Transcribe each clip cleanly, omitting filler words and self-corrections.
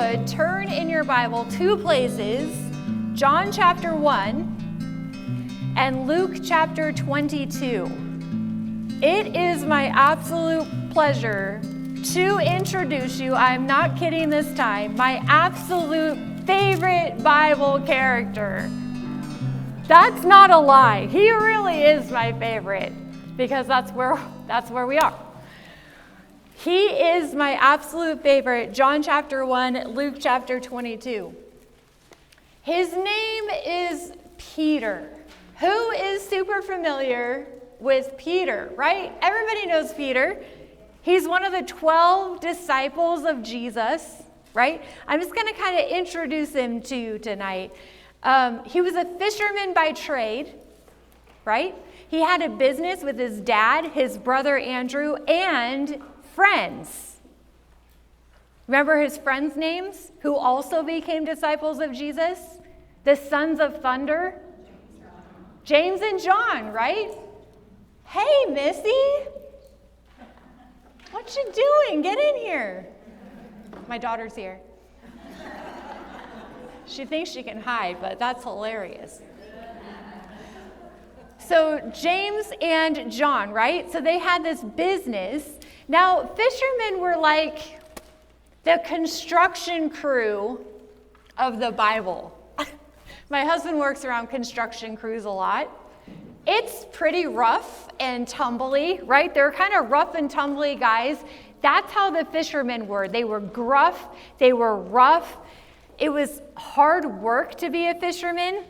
would, turn in your Bible two places, John chapter 1 and Luke chapter 22. It is my absolute pleasure to introduce you, I'm not kidding this time, my absolute favorite Bible character. That's not a lie. He really is my favorite because that's where we are. He is my absolute favorite, John chapter 1, Luke chapter 22. His name is Peter. Who is super familiar with Peter, right? Everybody knows Peter. He's one of the 12 disciples of Jesus, right? I'm just going to kind of introduce him to you tonight. He was a fisherman by trade, right? He had a business with his dad, his brother Andrew, and friends. Remember his friends' names who also became disciples of Jesus? The sons of thunder? James and John, right? Hey, Missy. What you doing? Get in here. My daughter's here. She thinks she can hide, but that's hilarious. So James and John, right? So they had this business. Now, fishermen were like the construction crew of the Bible. My husband works around construction crews a lot. It's pretty rough and tumbly, right? They're kind of rough and tumbly guys. That's how the fishermen were. They were gruff. They were rough. It was hard work to be a fisherman.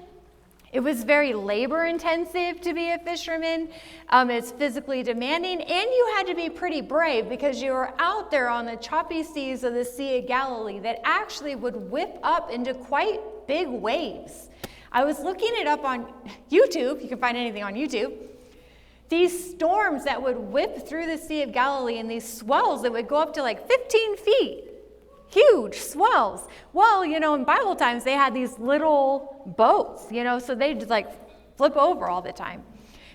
It was very labor intensive to be a fisherman. It's physically demanding, and you had to be pretty brave because you were out there on the choppy seas of the Sea of Galilee that actually would whip up into quite big waves. I was looking it up on YouTube. You can find anything on YouTube. These storms that would whip through the Sea of Galilee and these swells that would go up to like 15 feet. Huge swells. Well, in Bible times, they had these little boats, so they'd just like flip over all the time.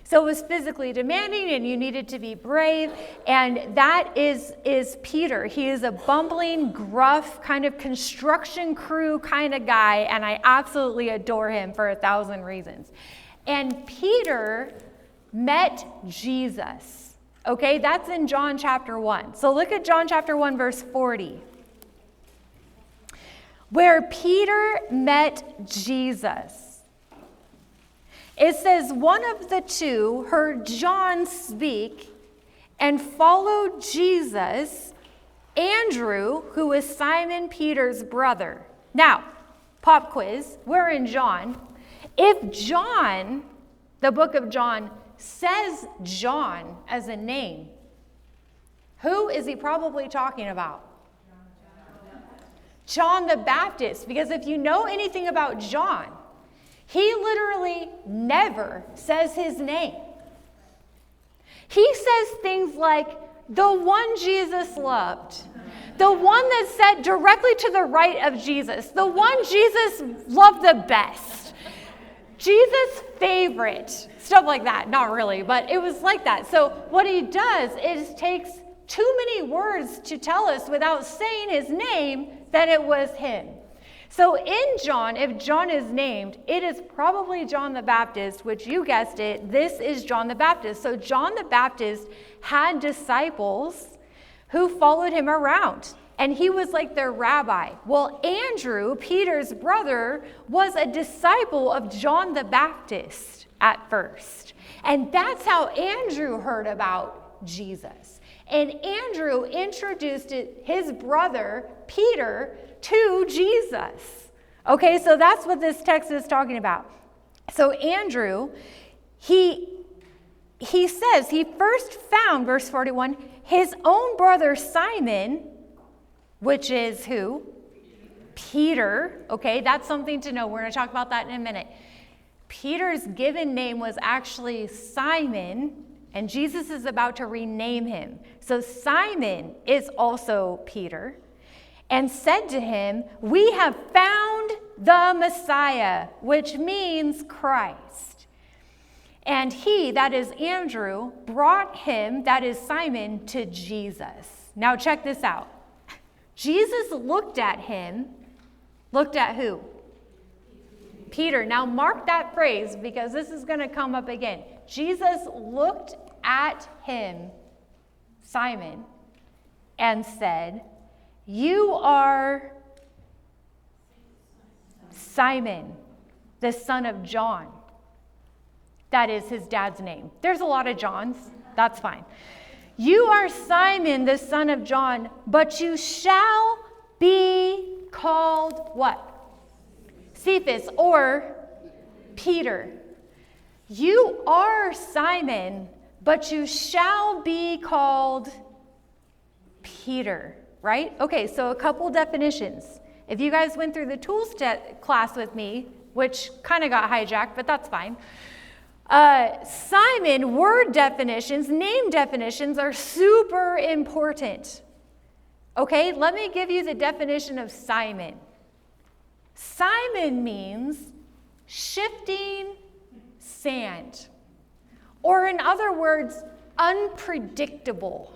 So it was physically demanding and you needed to be brave. And that is Peter. He is a bumbling, gruff, kind of construction crew kind of guy. And I absolutely adore him for 1,000 reasons. And Peter met Jesus. Okay, that's in John chapter 1. So look at John chapter 1, verse 40. Where Peter met Jesus. It says, one of the two heard John speak and followed Jesus, Andrew, who was Simon Peter's brother. Now, pop quiz, we're in John. If John, the book of John, says John as a name, who is he probably talking about? John the Baptist, because if you know anything about John, he literally never says his name. He says things like, the one Jesus loved, the one that sat directly to the right of Jesus, the one Jesus loved the best, Jesus' favorite, stuff like that. Not really, but it was like that. So what he does is takes too many words to tell us without saying his name that it was him. So in John, if John is named, it is probably John the Baptist, which you guessed it, this is John the Baptist. So John the Baptist had disciples who followed him around, and he was like their rabbi. Well, Andrew, Peter's brother, was a disciple of John the Baptist at first. And that's how Andrew heard about Jesus. And Andrew introduced his brother, Peter, to Jesus. Okay, so that's what this text is talking about. So Andrew, he says he first found, verse 41, his own brother Simon, which is who? Peter. Okay, that's something to know. We're going to talk about that in a minute. Peter's given name was actually Simon, and Jesus is about to rename him. So Simon is also Peter, and said to him, we have found the Messiah, which means Christ. And he, that is Andrew, brought him, that is Simon, to Jesus. Now check this out. Jesus looked at him. Looked at who? Peter. Now mark that phrase because this is going to come up again. Jesus looked at him, Simon, and said, "You are Simon, the son of John." That is his dad's name. There's a lot of Johns. That's fine. "You are Simon, the son of John, but you shall be called" what? Cephas, or Peter. "You are Simon, but you shall be called Peter," right? Okay, so a couple definitions. If you guys went through the tools class with me, which kind of got hijacked, but that's fine. Simon, word definitions, name definitions are super important. Okay, let me give you the definition of Simon. Simon means shifting sand, or in other words, unpredictable.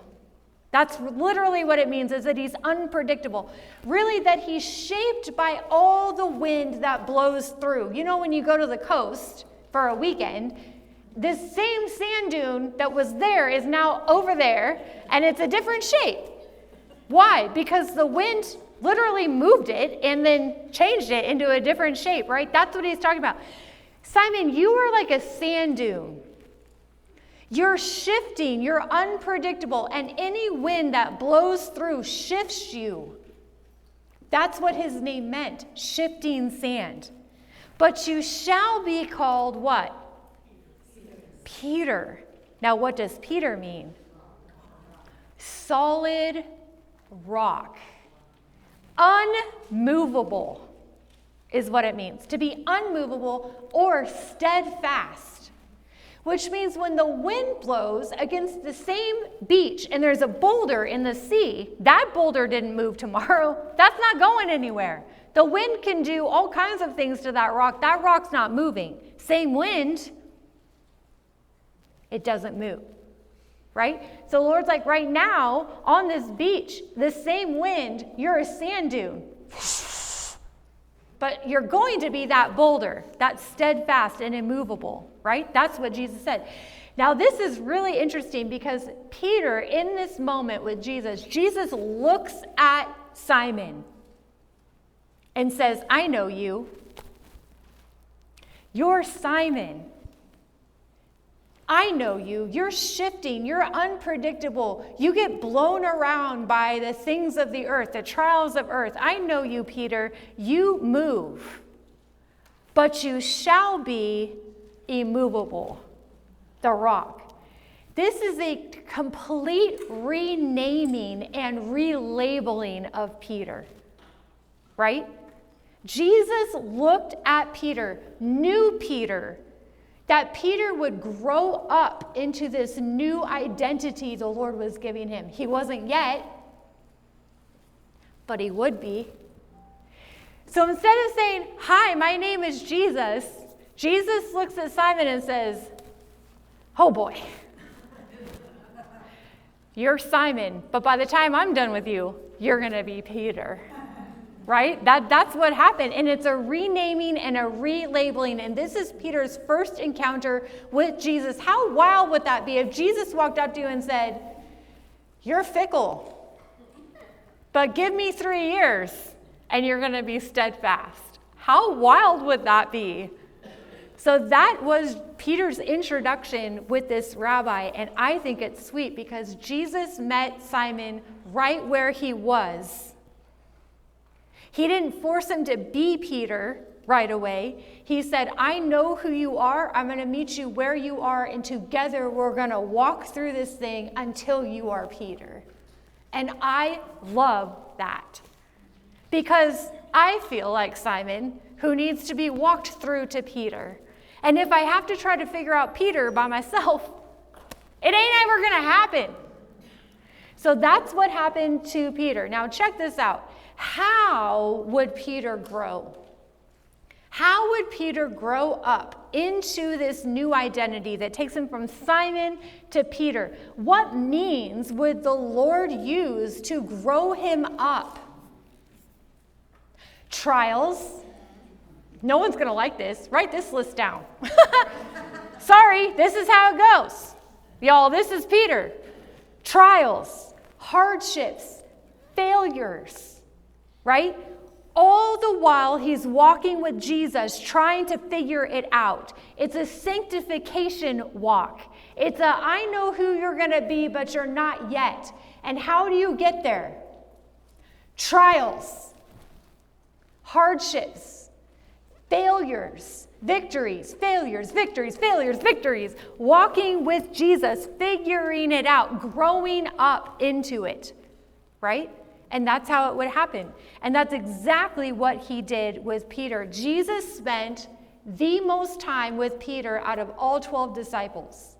That's literally what it means, is that he's unpredictable. Really, that he's shaped by all the wind that blows through. You know, when you go to the coast for a weekend, this same sand dune that was there is now over there, and it's a different shape. Why? Because the wind literally moved it and then changed it into a different shape, right? That's what he's talking about. Simon, you are like a sand dune. You're shifting, you're unpredictable, and any wind that blows through shifts you. That's what his name meant, shifting sand. But you shall be called what? Peter. Now, what does Peter mean? Solid rock. Unmovable is what it means. To be unmovable or steadfast. Which means when the wind blows against the same beach and there's a boulder in the sea, that boulder didn't move tomorrow. That's not going anywhere. The wind can do all kinds of things to that rock. That rock's not moving. Same wind, it doesn't move, right? So the Lord's like, right now on this beach, the same wind, you're a sand dune. But you're going to be that boulder, that's steadfast and immovable, right? That's what Jesus said. Now, this is really interesting because Peter, in this moment with Jesus, Jesus looks at Simon and says, "I know you. You're Simon. I know you. You're shifting. You're unpredictable. You get blown around by the things of the earth, the trials of earth. I know you, Peter. You move. But you shall be immovable." The rock. This is a complete renaming and relabeling of Peter, right? Jesus looked at Peter, knew Peter, that Peter would grow up into this new identity the Lord was giving him. He wasn't yet, but he would be. So instead of saying, "Hi, my name is Jesus," Jesus looks at Simon and says, "Oh boy, you're Simon, but by the time I'm done with you, you're going to be Peter." Right? That's what happened. And it's a renaming and a relabeling. And this is Peter's first encounter with Jesus. How wild would that be if Jesus walked up to you and said, "You're fickle, but give me 3 years and you're going to be steadfast"? How wild would that be? So that was Peter's introduction with this rabbi. And I think it's sweet because Jesus met Simon right where he was. He didn't force him to be Peter right away. He said, "I know who you are. I'm going to meet you where you are, and together we're going to walk through this thing until you are Peter." And I love that because I feel like Simon, who needs to be walked through to Peter. And if I have to try to figure out Peter by myself, it ain't ever going to happen. So that's what happened to Peter. Now check this out. How would Peter grow? How would Peter grow up into this new identity that takes him from Simon to Peter? What means would the Lord use to grow him up Trials. No one's going to like this. Write this list down. Sorry, this is how it goes. Y'all, this is Peter. Trials, hardships, failures, right? All the while he's walking with Jesus, trying to figure it out. It's a sanctification walk. It's a, I know who you're going to be, but you're not yet. And how do you get there? Trials, hardships, failures, victories, failures, victories, failures, victories. Walking with Jesus, figuring it out, growing up into it, right? And that's how it would happen. And that's exactly what he did with Peter. Jesus spent the most time with Peter out of all 12 disciples,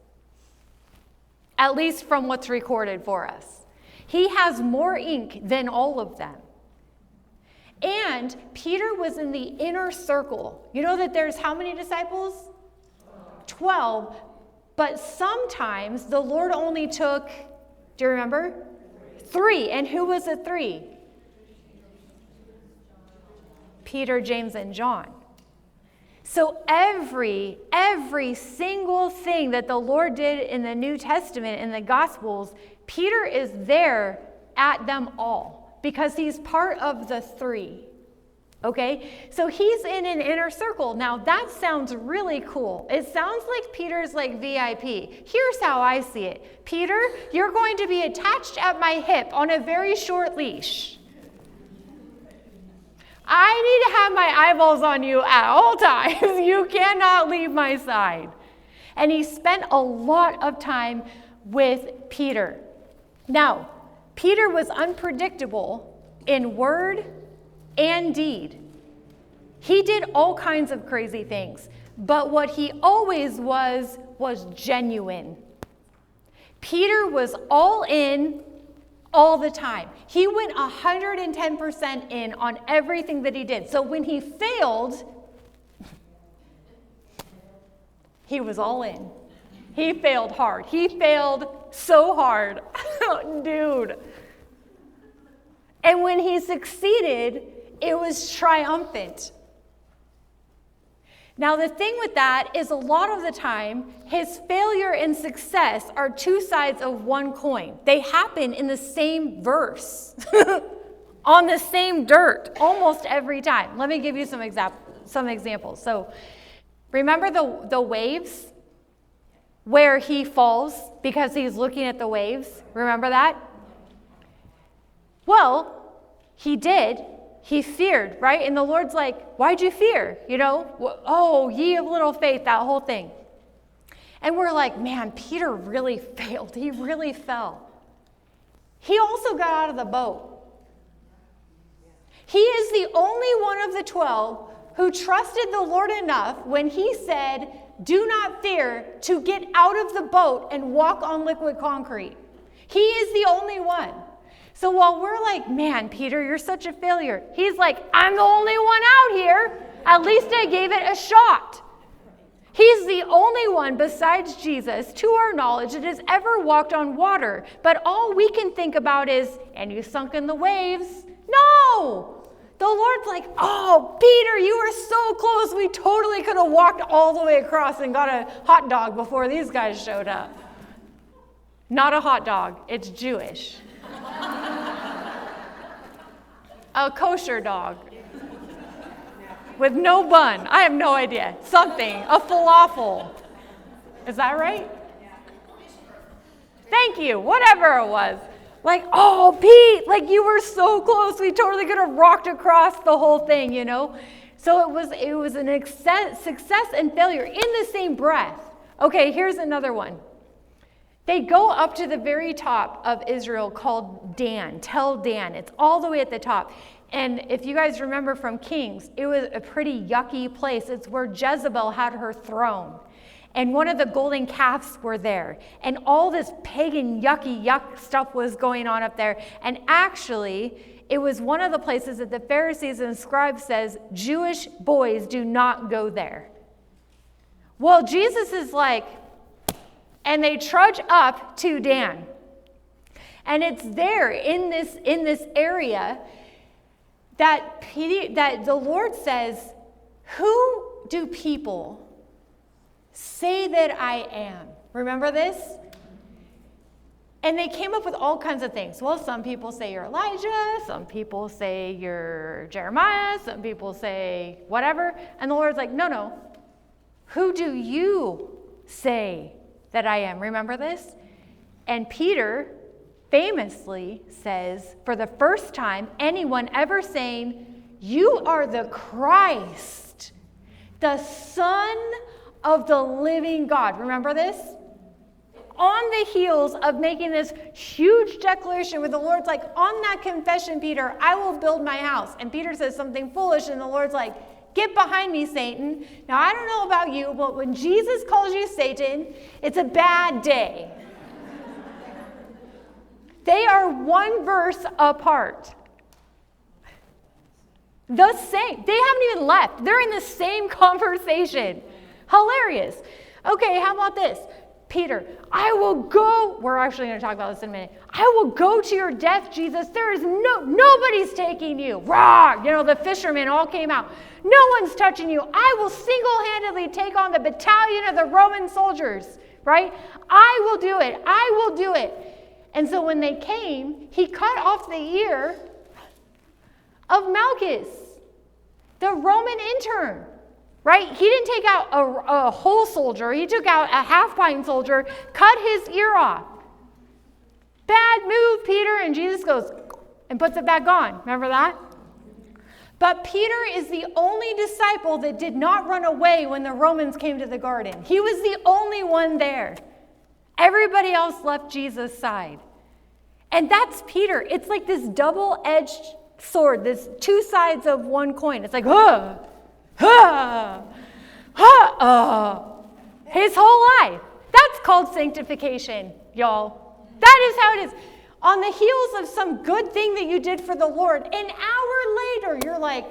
at least from what's recorded for us. He has more ink than all of them. And Peter was in the inner circle. You know that there's how many disciples? 12. But sometimes the Lord only took, do you remember? 3. And who was the 3? Peter, James, and John. So every single thing that the Lord did in the New Testament, in the Gospels, Peter is there at them all because he's part of the 3. Okay? So he's in an inner circle. Now that sounds really cool. It sounds like Peter's like VIP. Here's how I see it. Peter, you're going to be attached at my hip on a very short leash. I need to have my eyeballs on you at all times. You cannot leave my side. And he spent a lot of time with Peter. Now, Peter was unpredictable in word and deed. He did all kinds of crazy things, but what he always was genuine. Peter was all in all the time. He went 110% in on everything that he did. So when he failed, he was all in. He failed hard. He failed so hard. Dude. And when he succeeded, it was triumphant. Now, the thing with that is a lot of the time, his failure and success are two sides of one coin. They happen in the same verse, on the same dirt, almost every time. Let me give you some examples. So, remember the waves where he falls because he's looking at the waves? Remember that? Well, he did. He feared, right? And the Lord's like, why'd you fear? You know, oh, ye of little faith, that whole thing. And we're like, man, Peter really failed. He really fell. He also got out of the boat. He is the only one of the 12 who trusted the Lord enough when he said, do not fear, to get out of the boat and walk on liquid concrete. He is the only one. So while we're like, man, Peter, you're such a failure, he's like, I'm the only one out here. At least I gave it a shot. He's the only one besides Jesus, to our knowledge, that has ever walked on water. But all we can think about is, and you sunk in the waves. No! The Lord's like, oh, Peter, you were so close. We totally could have walked all the way across and got a hot dog before these guys showed up. Not a hot dog. It's Jewish. A kosher dog with no bun. I have no idea. Something. A falafel. Is that right? Thank you. Whatever it was. Like, oh, Pete, like you were so close. We totally could have rocked across the whole thing, you know? So it was an success and failure in the same breath. Okay, here's another one. They go up to the very top of Israel called Dan, Tel Dan. It's all the way at the top. And if you guys remember from Kings, it was a pretty yucky place. It's where Jezebel had her throne. And one of the golden calves were there. And all this pagan yuck stuff was going on up there. And actually, it was one of the places that the Pharisees and scribes says, Jewish boys do not go there. Well, Jesus is like, and they trudge up to Dan. And it's there in this area that the Lord says, who do people say that I am? Remember this? And they came up with all kinds of things. Well, some people say you're Elijah. Some people say you're Jeremiah. Some people say whatever. And the Lord's like, no. Who do you say that I am? Remember this? And Peter famously says, for the first time, anyone ever saying, you are the Christ, the Son of the living God. Remember this? On the heels of making this huge declaration where the Lord's like, on that confession, Peter, I will build my house. And Peter says something foolish, and the Lord's like, get behind me, Satan. Now, I don't know about you, but when Jesus calls you Satan, it's a bad day. They are one verse apart. The same. They haven't even left. They're in the same conversation. Hilarious. Okay, how about this? Peter, I will go. We're actually going to talk about this in a minute. I will go to your death, Jesus. There is nobody's taking you. Rah! The fishermen all came out. No one's touching you. I will single-handedly take on the battalion of the Roman soldiers, right? I will do it. I will do it. And so when they came, he cut off the ear of Malchus, the Roman intern. Right? He didn't take out a whole soldier. He took out a half-pint soldier, cut his ear off. Bad move, Peter. And Jesus goes and puts it back on. Remember that? But Peter is the only disciple that did not run away when the Romans came to the garden. He was the only one there. Everybody else left Jesus' side. And that's Peter. It's like this double-edged sword, this two sides of one coin. It's like, his whole life. That's called sanctification, y'all. That is how it is. On the heels of some good thing that you did for the Lord, an hour later, you're like,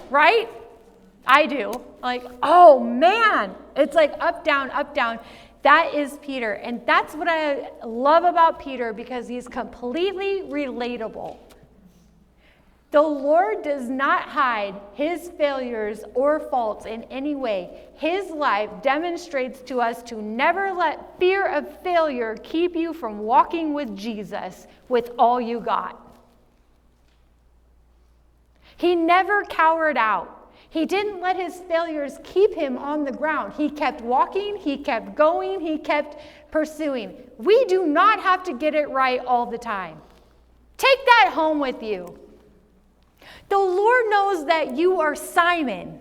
right? I do. Like, oh man. It's like up, down, up, down. That is Peter. And that's what I love about Peter, because he's completely relatable. The Lord does not hide his failures or faults in any way. His life demonstrates to us to never let fear of failure keep you from walking with Jesus with all you got. He never cowered out. He didn't let his failures keep him on the ground. He kept walking, he kept going, he kept pursuing. We do not have to get it right all the time. Take that home with you. The Lord knows that you are Simon,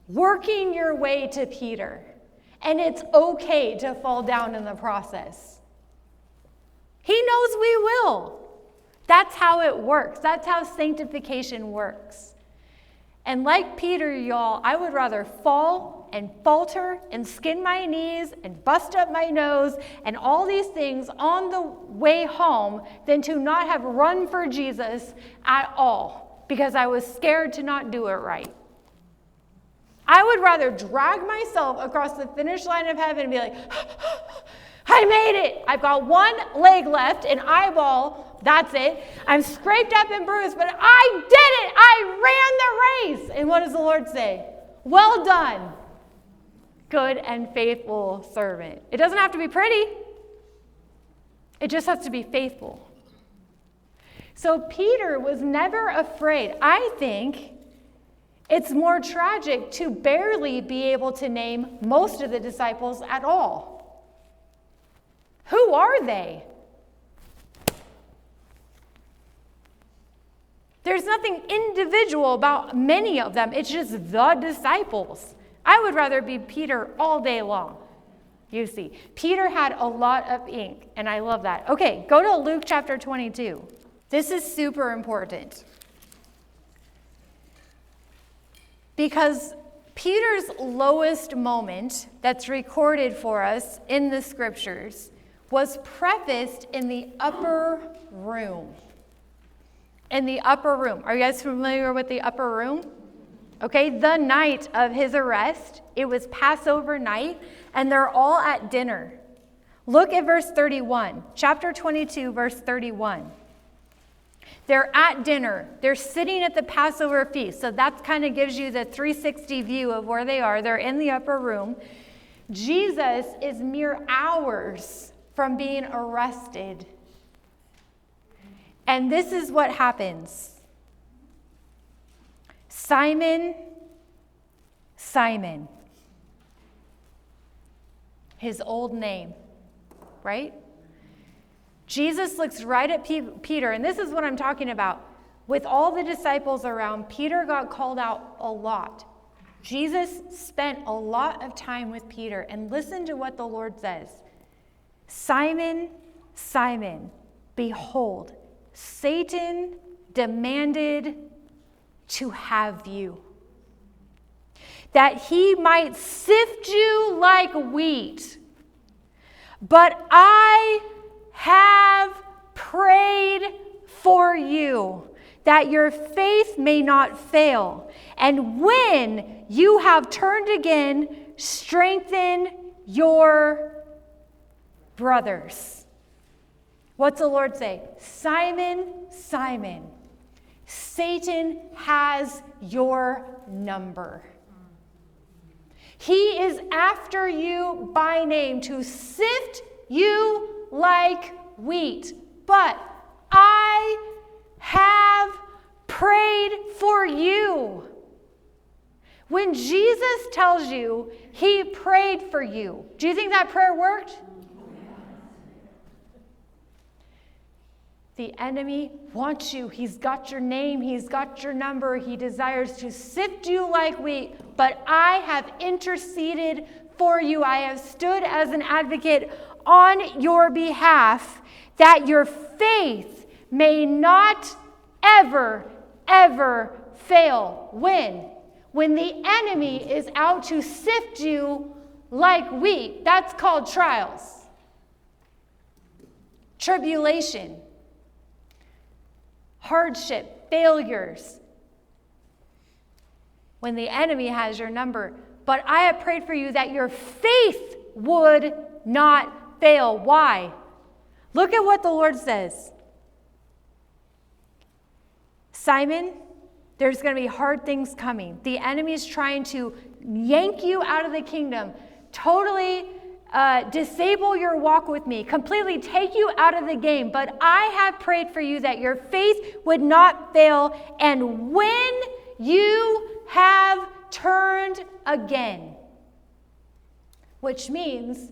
working your way to Peter, and it's okay to fall down in the process. He knows we will. That's how it works. That's how sanctification works. And like Peter, y'all, I would rather fall and falter and skin my knees and bust up my nose and all these things on the way home than to not have run for Jesus at all, because I was scared to not do it right. I would rather drag myself across the finish line of heaven and be like, I made it. I've got one leg left, an eyeball. That's it. I'm scraped up and bruised, but I did it. I ran the race. And what does the Lord say? Well done, good and faithful servant. It doesn't have to be pretty. It just has to be faithful. So Peter was never afraid. I think it's more tragic to barely be able to name most of the disciples at all. Who are they? There's nothing individual about many of them. It's just the disciples. I would rather be Peter all day long. You see, Peter had a lot of ink, and I love that. Okay, go to Luke chapter 22. This is super important, because Peter's lowest moment that's recorded for us in the scriptures was prefaced in the upper room. In the upper room. Are you guys familiar with the upper room? Okay, the night of his arrest, it was Passover night, and they're all at dinner. Look at verse 31, chapter 22, verse 31. They're at dinner. They're sitting at the Passover feast. So that kind of gives you the 360 view of where they are. They're in the upper room. Jesus is mere hours from being arrested. And this is what happens. Simon, Simon. His old name, right? Jesus looks right at Peter, and this is what I'm talking about. With all the disciples around, Peter got called out a lot. Jesus spent a lot of time with Peter, and listen to what the Lord says. Simon, Simon, behold, Satan demanded to have you, that he might sift you like wheat. But I have prayed for you, that your faith may not fail. And when you have turned again, strengthen your brothers. What's the Lord say? Simon, Simon, Satan has your number. He is after you by name to sift you like wheat. But I have prayed for you. When Jesus tells you he prayed for you, do you think that prayer worked? The enemy wants you. He's got your name. He's got your number. He desires to sift you like wheat. But I have interceded for you. I have stood as an advocate on your behalf, that your faith may not ever, ever fail. When the enemy is out to sift you like wheat, that's called trials, tribulation, hardship, failures. When the enemy has your number. But I have prayed for you that your faith would not fail. Why? Look at what the Lord says. Simon, there's going to be hard things coming. The enemy is trying to yank you out of the kingdom, totally disable your walk with me, completely take you out of the game. But I have prayed for you that your faith would not fail. And when you have turned again, which means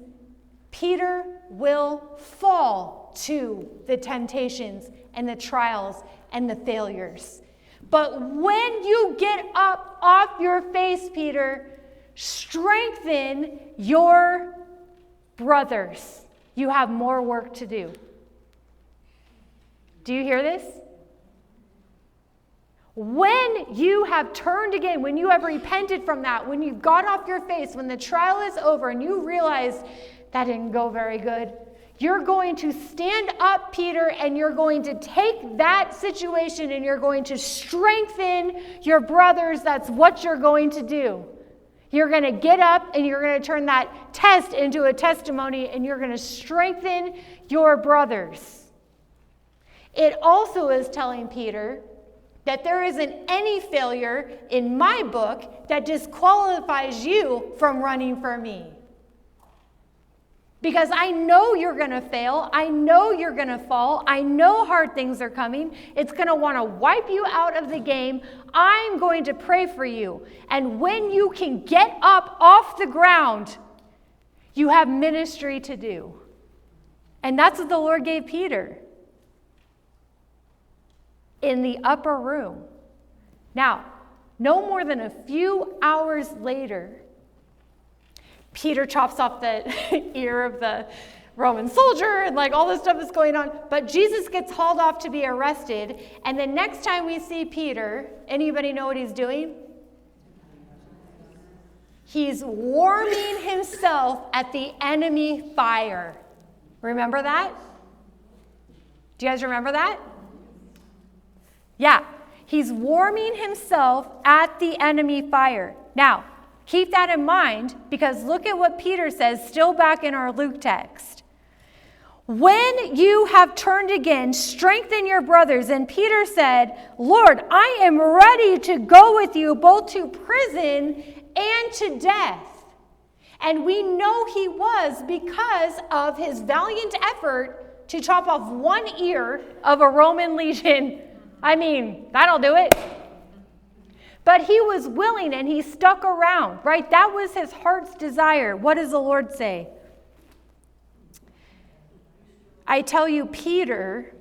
Peter will fall to the temptations and the trials and the failures. But when you get up off your face, Peter, strengthen your brothers. You have more work to do. Do you hear this? When you have turned again, when you have repented from that, when you've got off your face, when the trial is over and you realize that didn't go very good, you're going to stand up, Peter, and you're going to take that situation and you're going to strengthen your brothers. That's what you're going to do. You're going to get up and you're going to turn that test into a testimony and you're going to strengthen your brothers. It also is telling Peter that there isn't any failure in my book that disqualifies you from running for me. Because I know you're going to fail. I know you're going to fall. I know hard things are coming. It's going to want to wipe you out of the game. I'm going to pray for you. And when you can get up off the ground, you have ministry to do. And that's what the Lord gave Peter in the upper room. Now, no more than a few hours later, Peter chops off the ear of the Roman soldier and like all this stuff is going on. But Jesus gets hauled off to be arrested. And the next time we see Peter, anybody know what he's doing? He's warming himself at the enemy fire. Remember that? Do you guys remember that? Yeah. He's warming himself at the enemy fire. Now, keep that in mind because look at what Peter says, still back in our Luke text. When you have turned again, strengthen your brothers. And Peter said, Lord, I am ready to go with you both to prison and to death. And we know he was because of his valiant effort to chop off one ear of a Roman legion. I mean, that'll do it. But he was willing and he stuck around, right? That was his heart's desire. What does the Lord say? I tell you, Peter,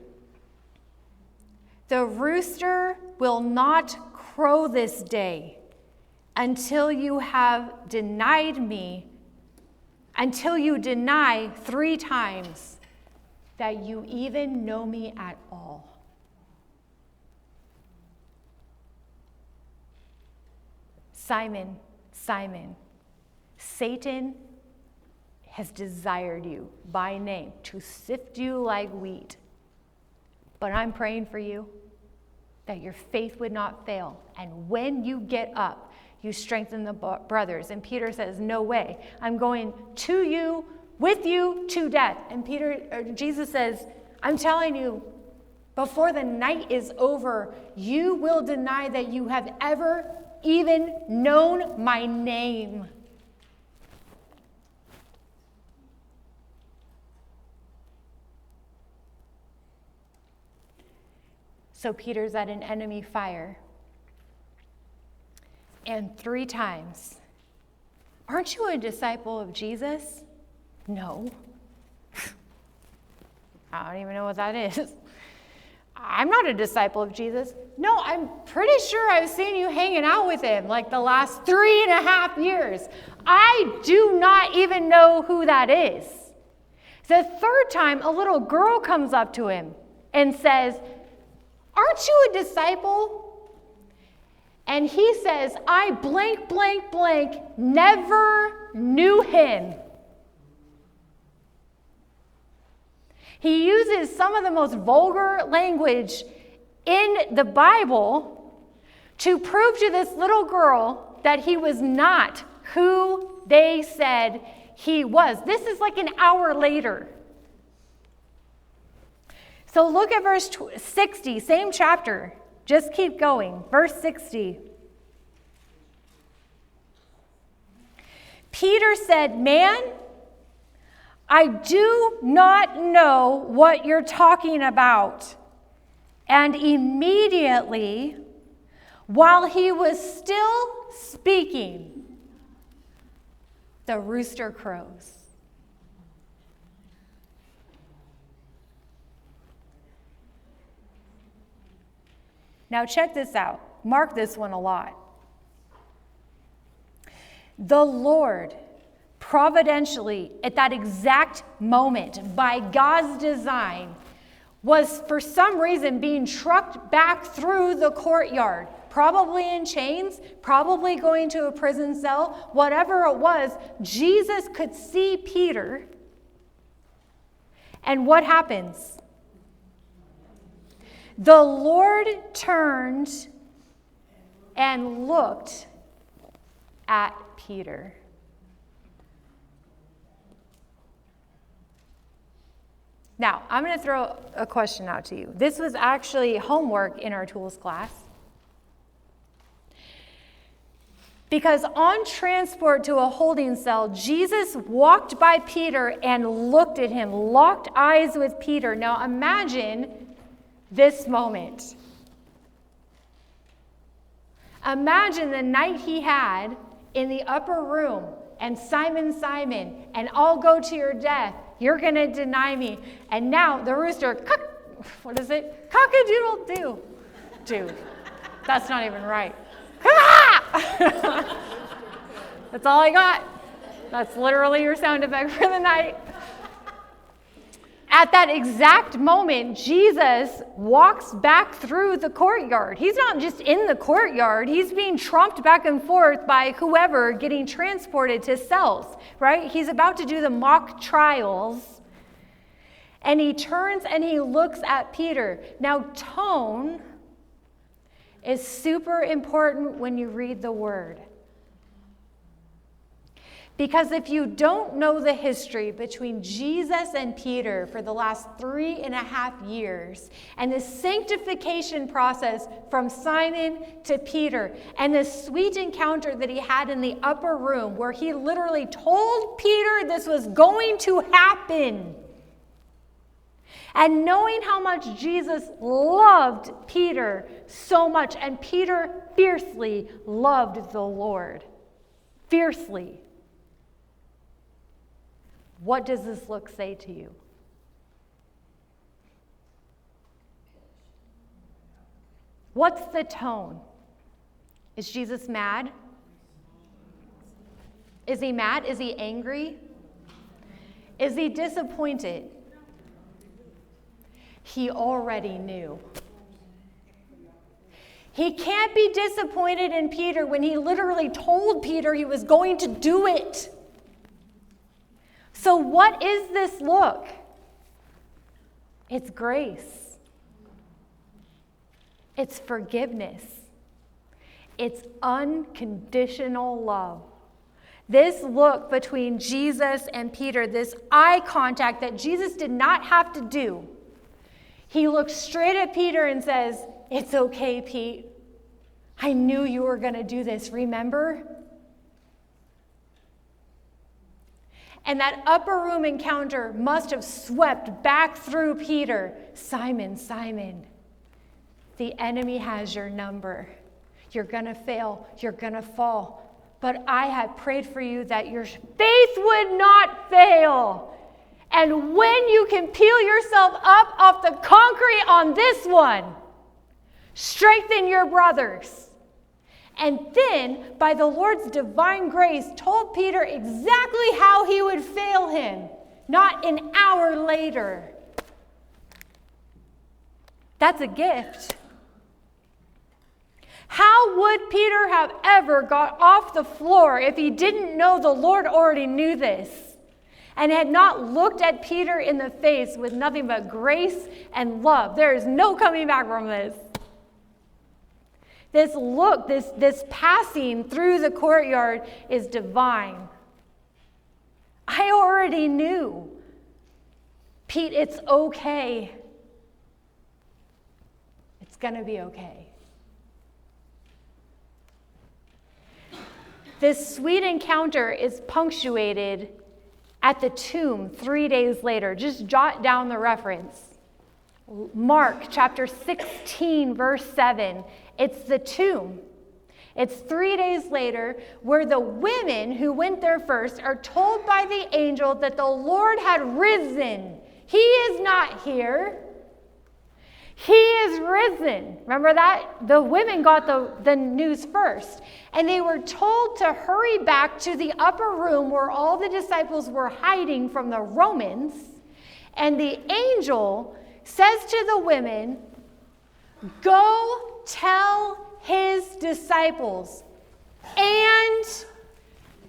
the rooster will not crow this day until you have denied me, until you deny 3 times that you even know me at all. Simon, Simon, Satan has desired you by name to sift you like wheat. But I'm praying for you that your faith would not fail. And when you get up, you strengthen the brothers. And Peter says, no way. I'm going to you, with you, to death. And Jesus says, I'm telling you, before the night is over, you will deny that you have ever even known my name. So Peter's at an enemy fire. And 3 times, aren't you a disciple of Jesus? No. I don't even know what that is. I'm not a disciple of Jesus. No, I'm pretty sure I've seen you hanging out with him like the last 3.5 years. I do not even know who that is. The 3rd time, a little girl comes up to him and says, aren't you a disciple? And he says, I blank, blank, blank, never knew him. He uses some of the most vulgar language in the Bible to prove to this little girl that he was not who they said he was. This is like an hour later. So look at verse 60, same chapter. Just keep going. Verse 60. Peter said, man, I do not know what you're talking about. And immediately, while he was still speaking, the rooster crows. Now check this out. Mark this one a lot. The Lord providentially, at that exact moment, by God's design, was for some reason being trucked back through the courtyard, probably in chains, probably going to a prison cell, whatever it was. Jesus could see Peter. And what happens? The Lord turned and looked at Peter. Now, I'm going to throw a question out to you. This was actually homework in our tools class. Because on transport to a holding cell, Jesus walked by Peter and looked at him, locked eyes with Peter. Now, imagine this moment. Imagine the night he had in the upper room, and Simon, Simon, and I'll go to your death. You're going to deny me. And now the rooster, what is it? Cock-a-doodle-doo. Dude, that's not even right. That's all I got. That's literally your sound effect for the night. At that exact moment, Jesus walks back through the courtyard. He's not just in the courtyard. He's being trumped back and forth by whoever getting transported to cells, right? He's about to do the mock trials. And he turns and he looks at Peter. Now, tone is super important when you read the word. Because if you don't know the history between Jesus and Peter for the last 3.5 years, and the sanctification process from Simon to Peter, and the sweet encounter that he had in the upper room where he literally told Peter this was going to happen, and knowing how much Jesus loved Peter so much, and Peter fiercely loved the Lord, fiercely. What does this look say to you? What's the tone? Is Jesus mad? Is he mad? Is he angry? Is he disappointed? He already knew. He can't be disappointed in Peter when he literally told Peter he was going to do it. So what is this look? It's grace. It's forgiveness. It's unconditional love. This look between Jesus and Peter, this eye contact that Jesus did not have to do. He looks straight at Peter and says, "It's okay, Pete. I knew you were going to do this, remember?" And that upper room encounter must have swept back through Peter. "Simon, Simon, the enemy has your number. You're going to fail. You're going to fall. But I have prayed for you that your faith would not fail. And when you can peel yourself up off the concrete on this one, strengthen your brothers." And then, by the Lord's divine grace, told Peter exactly how he would fail him, not an hour later. That's a gift. How would Peter have ever got off the floor if he didn't know the Lord already knew this and had not looked at Peter in the face with nothing but grace and love? There is no coming back from this. This look, this passing through the courtyard is divine. I already knew. Pete, it's okay. It's going to be okay. This sweet encounter is punctuated at the tomb 3 days later. Just jot down the reference. Mark chapter 16, verse 7. It's the tomb. It's 3 days later where the women who went there first are told by the angel that the Lord had risen. He is not here. He is risen. Remember that? The women got the news first. And they were told to hurry back to the upper room where all the disciples were hiding from the Romans. And the angel says to the women, "Go tell his disciples and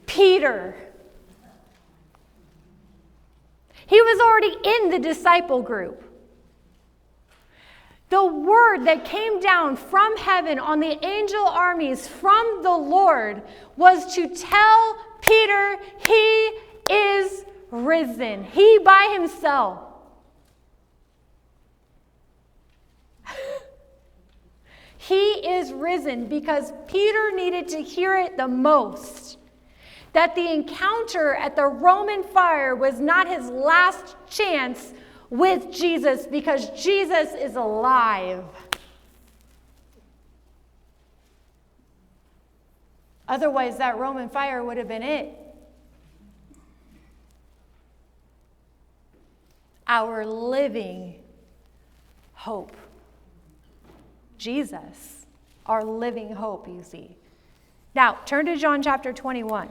Peter." He was already in the disciple group. The word that came down from heaven on the angel armies from the Lord was to tell Peter he is risen. He by himself. He is risen because Peter needed to hear it the most. That the encounter at the Roman fire was not his last chance with Jesus, because Jesus is alive. Otherwise, that Roman fire would have been it. Our living hope. Jesus, our living hope, you see. Now, turn to John chapter 21.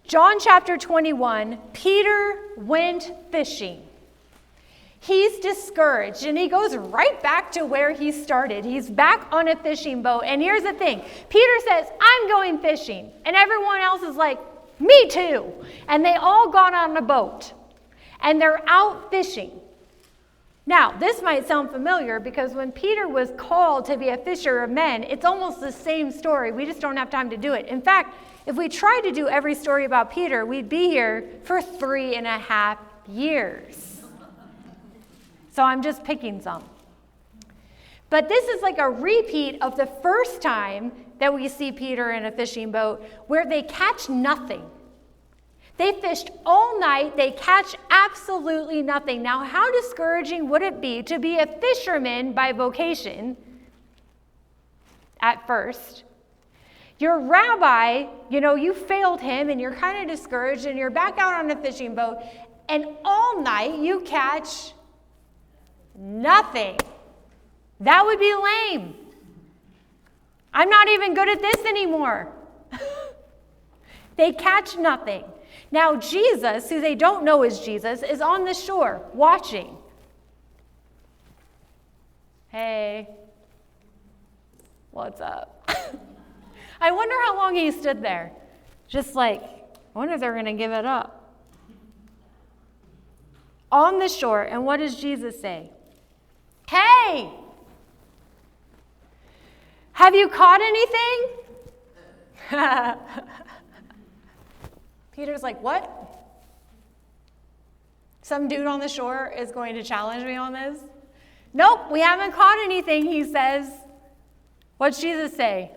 John chapter 21, Peter went fishing. He's discouraged, and he goes right back to where he started. He's back on a fishing boat, and here's the thing. Peter says, "I'm going fishing," and everyone else is like, "Me too." And they all got on a boat, and they're out fishing. Now, this might sound familiar because when Peter was called to be a fisher of men, it's almost the same story. We just don't have time to do it. In fact, if we tried to do every story about Peter, we'd be here for 3.5 years. So I'm just picking some. But this is like a repeat of the first time that we see Peter in a fishing boat where they catch nothing. They fished all night. They catch absolutely nothing. Now, how discouraging would it be to be a fisherman by vocation at first? Your rabbi, you failed him and you're kind of discouraged and you're back out on a fishing boat and all night you catch nothing. That would be lame. I'm not even good at this anymore. They catch nothing. Now Jesus, who they don't know is Jesus, is on the shore watching. Hey, what's up? I wonder how long he stood there. Just like, I wonder if they're going to give it up. On the shore, and what does Jesus say? Hey! Have you caught anything? Peter's like, what? Some dude on the shore is going to challenge me on this? Nope, we haven't caught anything, he says. What's Jesus say?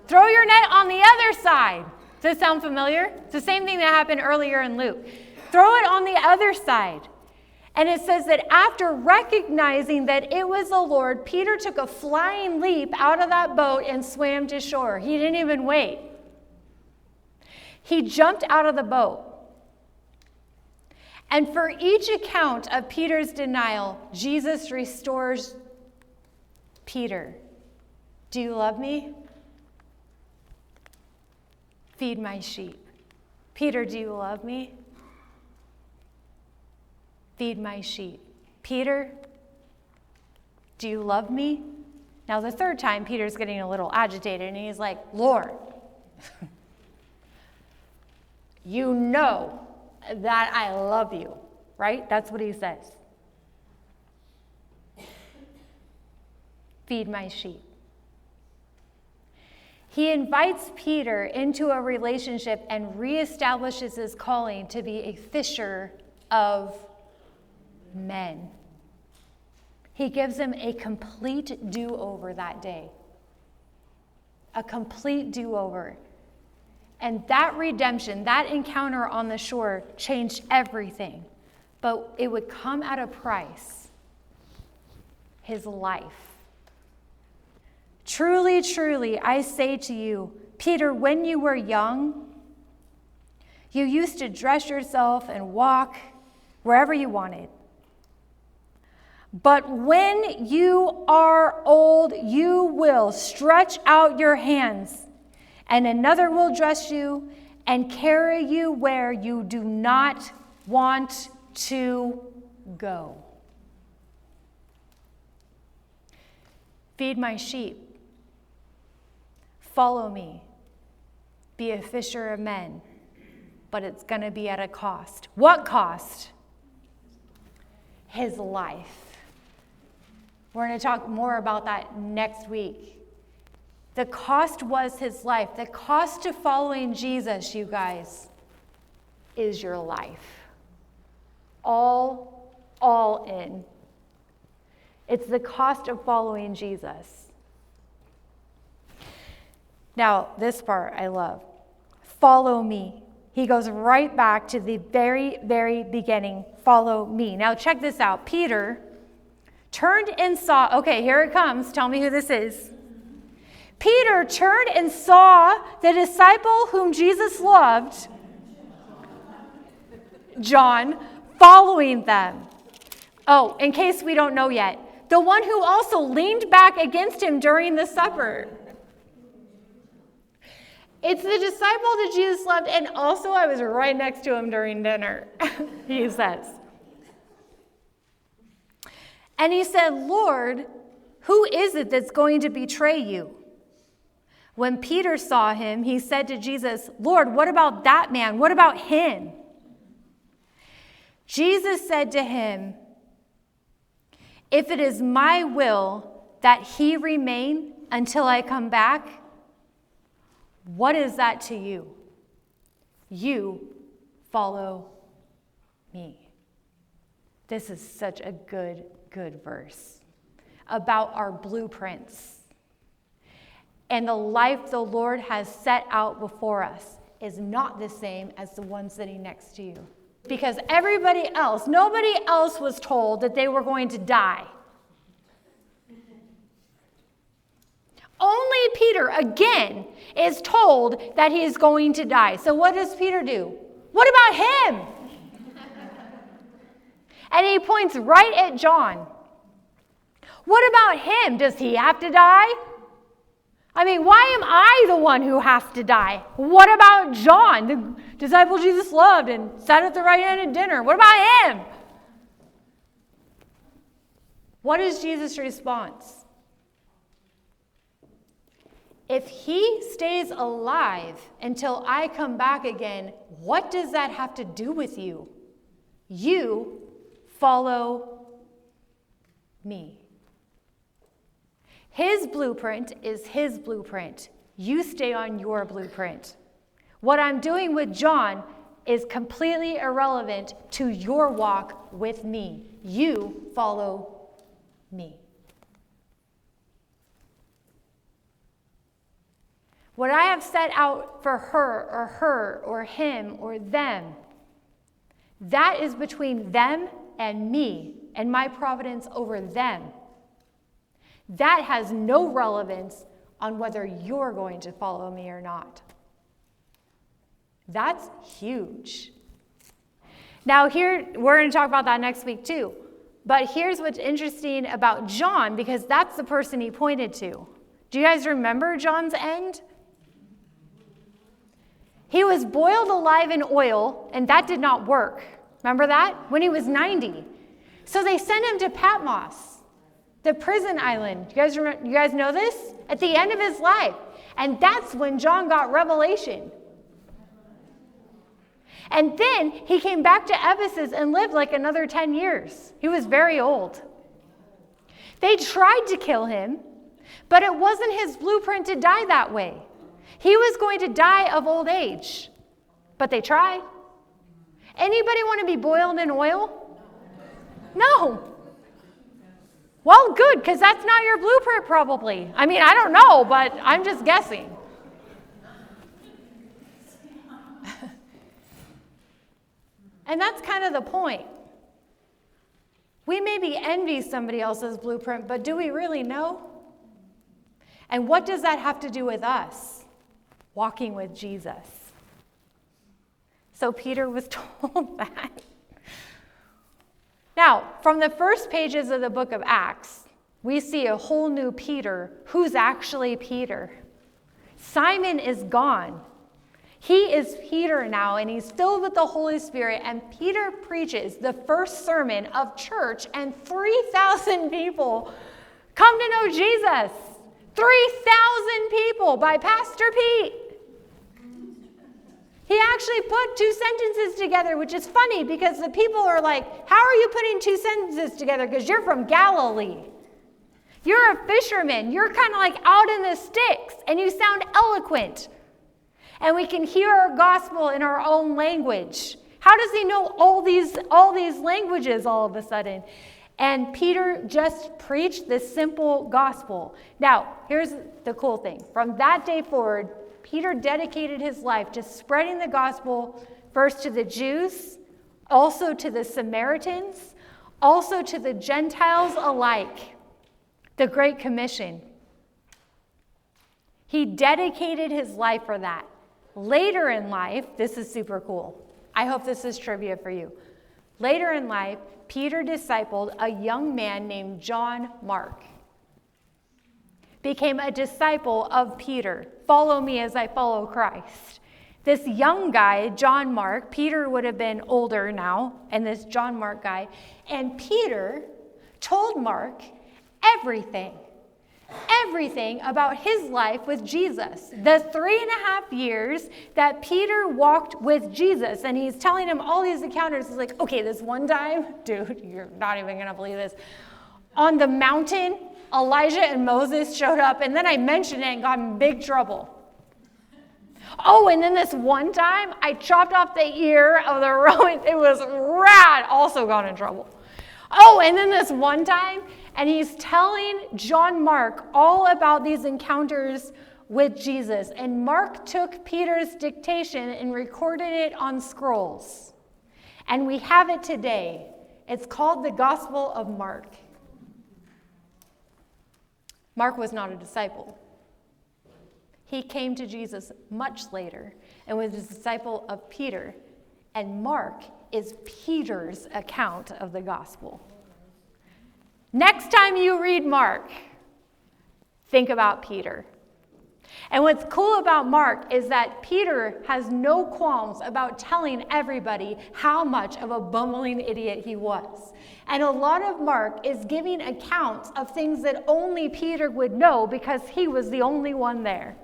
Throw your net on the other side. Does this sound familiar? It's the same thing that happened earlier in Luke. Throw it on the other side. And it says that after recognizing that it was the Lord, Peter took a flying leap out of that boat and swam to shore. He didn't even wait. He jumped out of the boat. And for each account of Peter's denial, Jesus restores Peter. Do you love me? Feed my sheep. Peter, do you love me? Feed my sheep. Peter, do you love me? Now the third time, Peter's getting a little agitated, and he's like, Lord, you know that I love you, right? That's what he says. Feed my sheep. He invites Peter into a relationship and reestablishes his calling to be a fisher of men. He gives him a complete do-over that day. A complete do-over. And that redemption, that encounter on the shore changed everything. But it would come at a price. His life. Truly, truly, I say to you, Peter, when you were young, you used to dress yourself and walk wherever you wanted. But when you are old, you will stretch out your hands, and another will dress you and carry you where you do not want to go. Feed my sheep. Follow me. Be a fisher of men. But it's going to be at a cost. What cost? His life. We're going to talk more about that next week. The cost was his life. The cost to following Jesus, you guys, is your life. All in. It's the cost of following Jesus. Now, this part I love. Follow me. He goes right back to the very, very beginning. Follow me. Now, check this out. Peter turned and saw, okay, here it comes. Tell me who this is. Peter turned and saw the disciple whom Jesus loved, John, following them. Oh, in case we don't know yet, the one who also leaned back against him during the supper. It's the disciple that Jesus loved, and also I was right next to him during dinner, he says. And he said, Lord, who is it that's going to betray you? When Peter saw him, he said to Jesus, Lord, what about that man? What about him? Jesus said to him, If it is my will that he remain until I come back, what is that to you? You follow me. This is such a good verse about our blueprints. And the life the Lord has set out before us is not the same as the one sitting next to you. Because nobody else was told that they were going to die. Only Peter, again, is told that he is going to die. So what does Peter do? What about him? And he points right at John. What about him? Does he have to die? I mean, why am I the one who has to die? What about John, the disciple Jesus loved and sat at the right hand at dinner? What about him? What is Jesus' response? If he stays alive until I come back again, what does that have to do with you? You follow me. His blueprint is his blueprint. You stay on your blueprint. What I'm doing with John is completely irrelevant to your walk with me. You follow me. What I have set out for her or him or them, that is between them and me and my providence over them. That has no relevance on whether you're going to follow me or not. That's huge. Now here, we're going to talk about that next week too. But here's what's interesting about John, because that's the person he pointed to. Do you guys remember John's end? He was boiled alive in oil, and that did not work. Remember that? When he was 90. So they sent him to Patmos, the prison island. You guys know this? At the end of his life. And that's when John got revelation. And then he came back to Ephesus and lived like another 10 years. He was very old. They tried to kill him, but it wasn't his blueprint to die that way. He was going to die of old age, but they tried. Anybody want to be boiled in oil? No. Well, good, because that's not your blueprint probably. I mean, I don't know, but I'm just guessing. And that's kind of the point. We maybe envy somebody else's blueprint, but do we really know? And what does that have to do with us? Walking with Jesus. So Peter was told that. Now, from the first pages of the book of Acts, we see a whole new Peter who's actually Peter. Simon is gone. He is Peter now, and he's filled with the Holy Spirit, and Peter preaches the first sermon of church, and 3,000 people come to know Jesus. 3,000 people by Pastor Pete. He actually put two sentences together, which is funny because the people are like, how are you putting two sentences together? Because you're from Galilee. You're a fisherman. You're kind of like out in the sticks, and you sound eloquent. And we can hear our gospel in our own language. How does he know all these languages all of a sudden? And Peter just preached this simple gospel. Now, here's the cool thing. From that day forward, Peter dedicated his life to spreading the gospel first to the Jews, also to the Samaritans, also to the Gentiles alike. The Great Commission. He dedicated his life for that. Later in life, this is super cool. I hope this is trivia for you. Later in life, Peter discipled a young man named John Mark. Became a disciple of Peter. Follow me as I follow Christ. This young guy, John Mark, Peter would have been older now, and this John Mark guy, and Peter told Mark everything about his life with Jesus. The 3.5 years that Peter walked with Jesus, and he's telling him all these encounters. He's like, okay, this one time, dude, you're not even going to believe this. On the mountain, Elijah and Moses showed up, and then I mentioned it and got in big trouble. Oh, and then this one time, I chopped off the ear of the Roman. It was rad. Also got in trouble. Oh, and then this one time, and he's telling John Mark all about these encounters with Jesus. And Mark took Peter's dictation and recorded it on scrolls. And we have it today. It's called the Gospel of Mark. Mark was not a disciple. He came to Jesus much later and was a disciple of Peter. And Mark is Peter's account of the gospel. Next time you read Mark, think about Peter. And what's cool about Mark is that Peter has no qualms about telling everybody how much of a bumbling idiot he was. And a lot of Mark is giving accounts of things that only Peter would know because he was the only one there.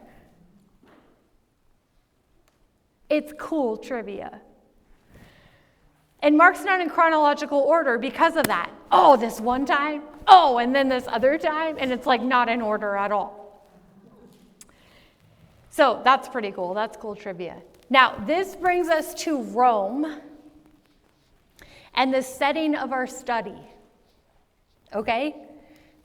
It's cool trivia. And Mark's not in chronological order because of that. Oh, this one time. Oh, and then this other time. And it's like not in order at all. So that's pretty cool. That's cool trivia. Now, this brings us to Rome and the setting of our study. Okay?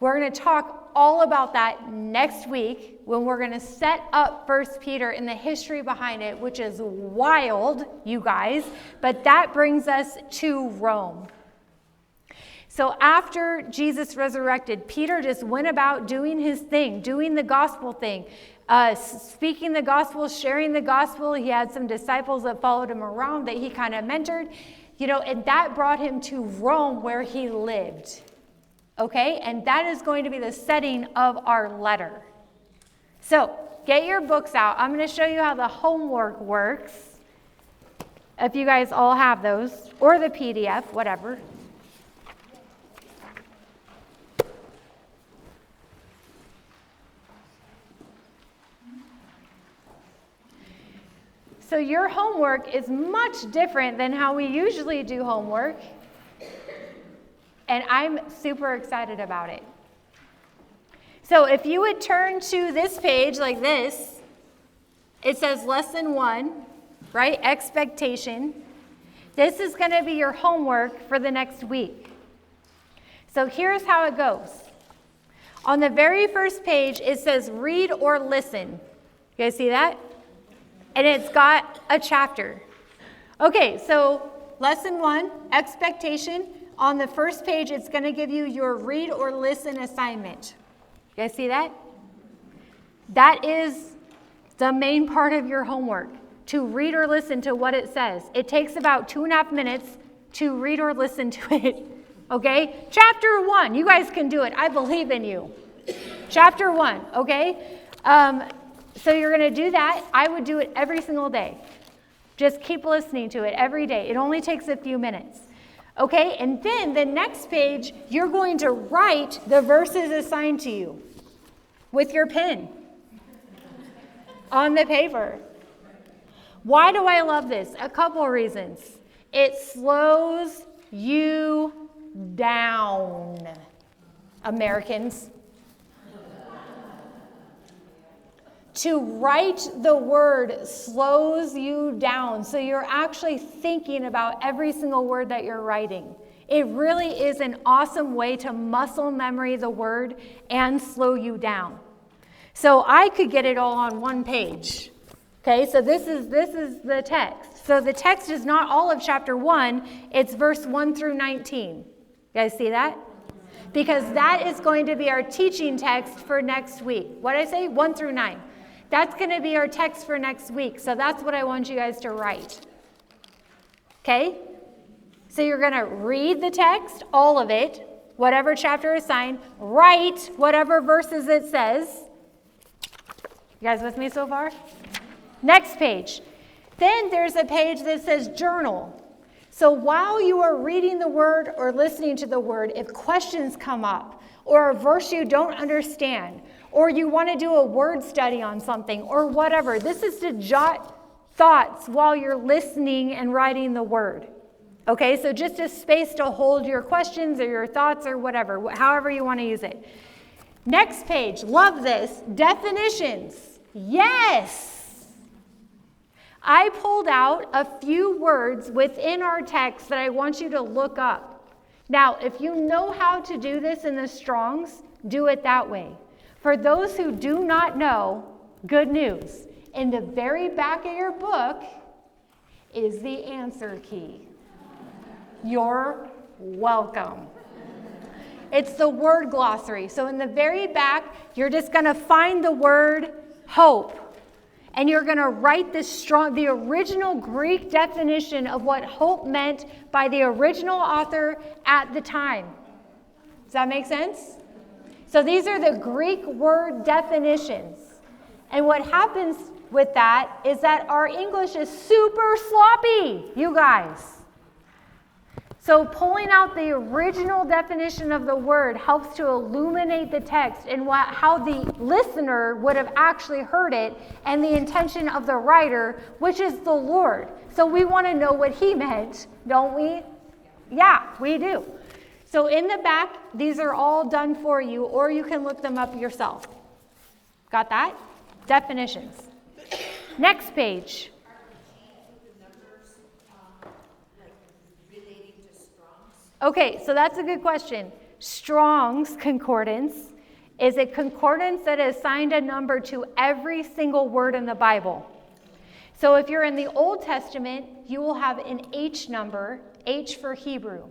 We're going to talk all about that next week when we're going to set up 1 Peter and the history behind it, which is wild, you guys. But that brings us to Rome. So after Jesus resurrected, Peter just went about doing his thing, doing the gospel thing, speaking the gospel, sharing the gospel. He had some disciples that followed him around that he kind of mentored, and that brought him to Rome where he lived. Okay, and that is going to be the setting of our letter. So get your books out. I'm going to show you how the homework works. If you guys all have those, or the PDF, whatever. So your homework is much different than how we usually do homework. And I'm super excited about it. So if you would turn to this page like this, it says lesson 1, right? Expectation. This is going to be your homework for the next week. So here's how it goes. On the very first page, it says read or listen. You guys see that? And it's got a chapter. Okay, so lesson 1, expectation. On the first page, it's going to give you your read or listen assignment. You guys see that? That is the main part of your homework, to read or listen to what it says. It takes about 2.5 minutes to read or listen to it. Okay? Chapter 1. You guys can do it. I believe in you. Chapter 1. Okay? So you're going to do that. I would do it every single day. Just keep listening to it every day. It only takes a few minutes. Okay, and then the next page, you're going to write the verses assigned to you with your pen on the paper. Why do I love this? A couple reasons. It slows you down, Americans. To write the word slows you down, so you're actually thinking about every single word that you're writing. It really is an awesome way to muscle memory the word and slow you down. So I could get it all on one page. Okay, so this is the text. So the text is not all of chapter 1, it's verse 1 through 19. You guys see that? Because that is going to be our teaching text for next week. What did I say? 1 through 9. That's going to be our text for next week. So that's what I want you guys to write. Okay? So you're going to read the text, all of it, whatever chapter is assigned, write whatever verses it says. You guys with me so far? Next page. Then there's a page that says journal. So while you are reading the word or listening to the word, if questions come up or a verse you don't understand, or you want to do a word study on something, or whatever. This is to jot thoughts while you're listening and writing the word. Okay, so just a space to hold your questions or your thoughts or whatever, however you want to use it. Next page, love this, definitions. Yes! I pulled out a few words within our text that I want you to look up. Now, if you know how to do this in the Strong's, do it that way. For those who do not know, good news. In the very back of your book is the answer key. You're welcome. It's the word glossary. So in the very back, you're just going to find the word hope. And you're going to write the original Greek definition of what hope meant by the original author at the time. Does that make sense? So these are the Greek word definitions. And what happens with that is that our English is super sloppy, you guys. So pulling out the original definition of the word helps to illuminate the text and how the listener would have actually heard it and the intention of the writer, which is the Lord. So we want to know what he meant, don't we? Yeah, we do. So in the back, these are all done for you, or you can look them up yourself. Got that? Definitions. Next page. Okay, so that's a good question. Strong's concordance is a concordance that assigned a number to every single word in the Bible. So if you're in the Old Testament, you will have an H number, H for Hebrew.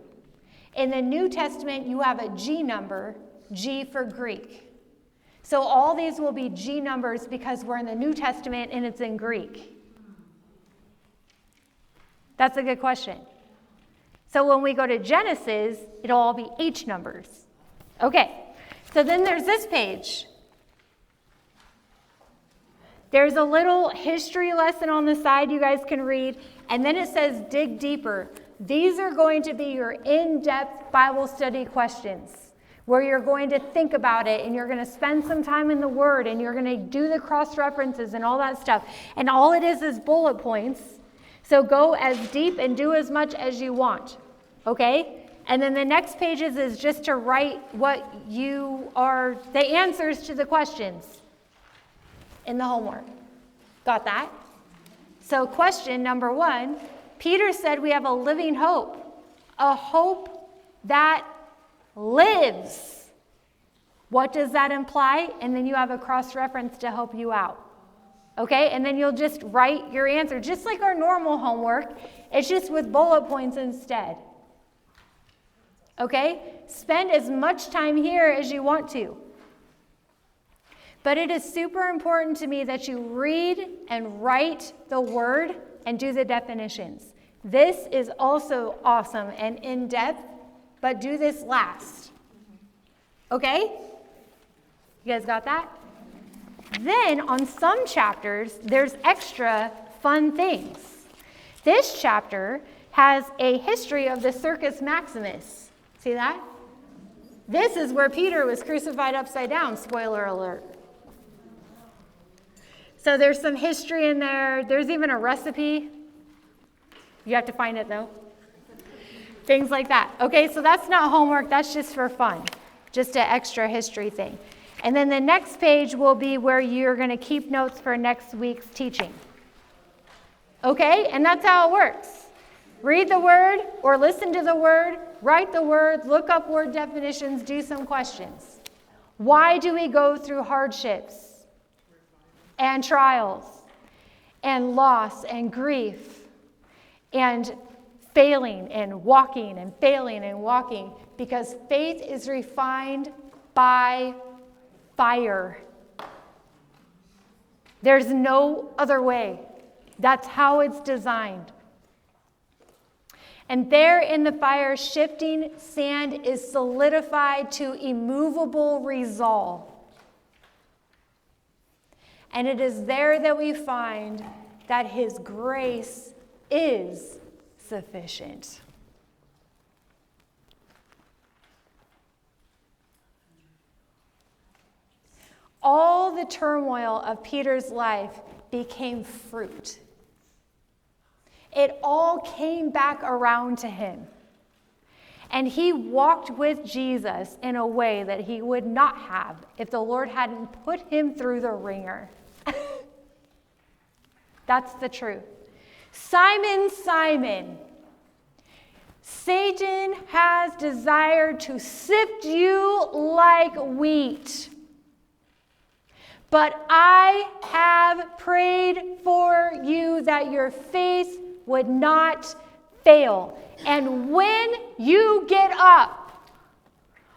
In the New Testament, you have a G number, G for Greek. So all these will be G numbers because we're in the New Testament and it's in Greek. That's a good question. So when we go to Genesis, it'll all be H numbers. Okay, so then there's this page. There's a little history lesson on the side you guys can read, and then it says dig deeper. These are going to be your in-depth Bible study questions, where you're going to think about it, and you're going to spend some time in the Word, and you're going to do the cross-references and all that stuff. And all it is bullet points. So go as deep and do as much as you want, okay? And then the next pages is just to write what the answers to the questions in the homework. Got that? So question number 1, Peter said we have a living hope, a hope that lives. What does that imply? And then you have a cross-reference to help you out. Okay, and then you'll just write your answer, just like our normal homework. It's just with bullet points instead. Okay, spend as much time here as you want to. But it is super important to me that you read and write the word and do the definitions. This is also awesome and in-depth, but do this last. Okay? You guys got that? Then on some chapters, there's extra fun things. This chapter has a history of the Circus Maximus. See that? This is where Peter was crucified upside down, spoiler alert. So there's some history in there. There's even a recipe. You have to find it though. Things like that. Okay, so that's not homework, that's just for fun. Just an extra history thing. And then the next page will be where you're going to keep notes for next week's teaching. Okay? And that's how it works. Read the word or listen to the word, write the word, look up word definitions, do some questions. Why do we go through hardships and trials and loss and grief and failing and walking and failing and walking? Because faith is refined by fire. There's no other way. That's how it's designed. And there in the fire, shifting sand is solidified to immovable resolve. And it is there that we find that his grace is sufficient. All the turmoil of Peter's life became fruit. It all came back around to him. And he walked with Jesus in a way that he would not have if the Lord hadn't put him through the ringer. That's the truth. Simon, Simon, Satan has desired to sift you like wheat. But I have prayed for you that your faith would not fail. And when you get up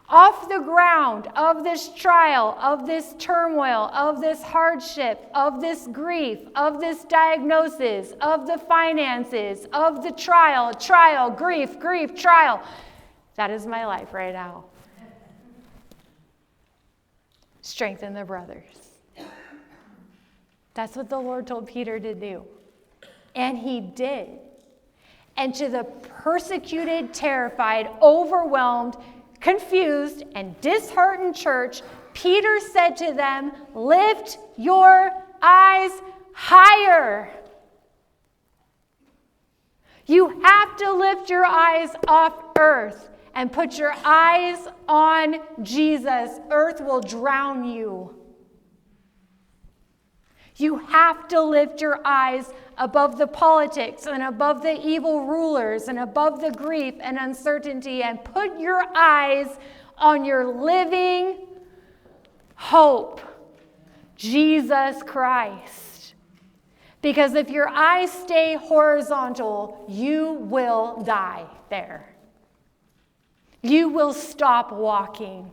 off the ground of this trial, of this turmoil, of this hardship, of this grief, of this diagnosis, of the finances, of the trial, grief, trial. That is my life right now. Strengthen the brothers. That's what the Lord told Peter to do. And he did. And to the persecuted, terrified, overwhelmed, confused, and disheartened church, Peter said to them, lift your eyes higher. You have to lift your eyes off earth and put your eyes on Jesus. Earth will drown you. You have to lift your eyes above the politics and above the evil rulers and above the grief and uncertainty and put your eyes on your living hope, Jesus Christ. Because if your eyes stay horizontal, you will die there. You will stop walking.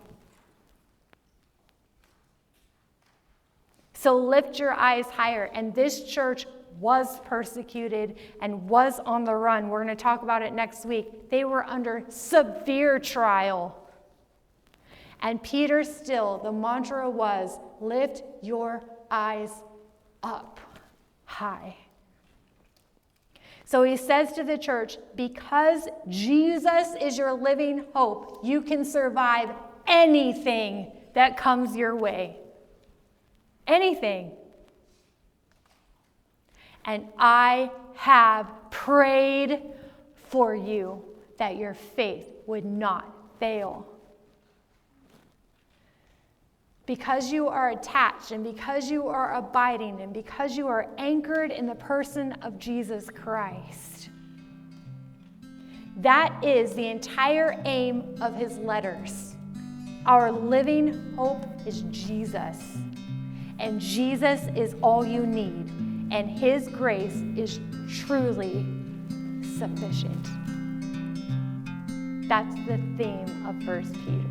So lift your eyes higher. And this church was persecuted and was on the run. We're going to talk about it next week. They were under severe trial. And Peter still, the mantra was, lift your eyes up high. So he says to the church, because Jesus is your living hope, you can survive anything that comes your way. Anything. And I have prayed for you that your faith would not fail. Because you are attached and because you are abiding and because you are anchored in the person of Jesus Christ. That is the entire aim of his letters. Our living hope is Jesus. And Jesus is all you need. And his grace is truly sufficient. That's the theme of 1 Peter.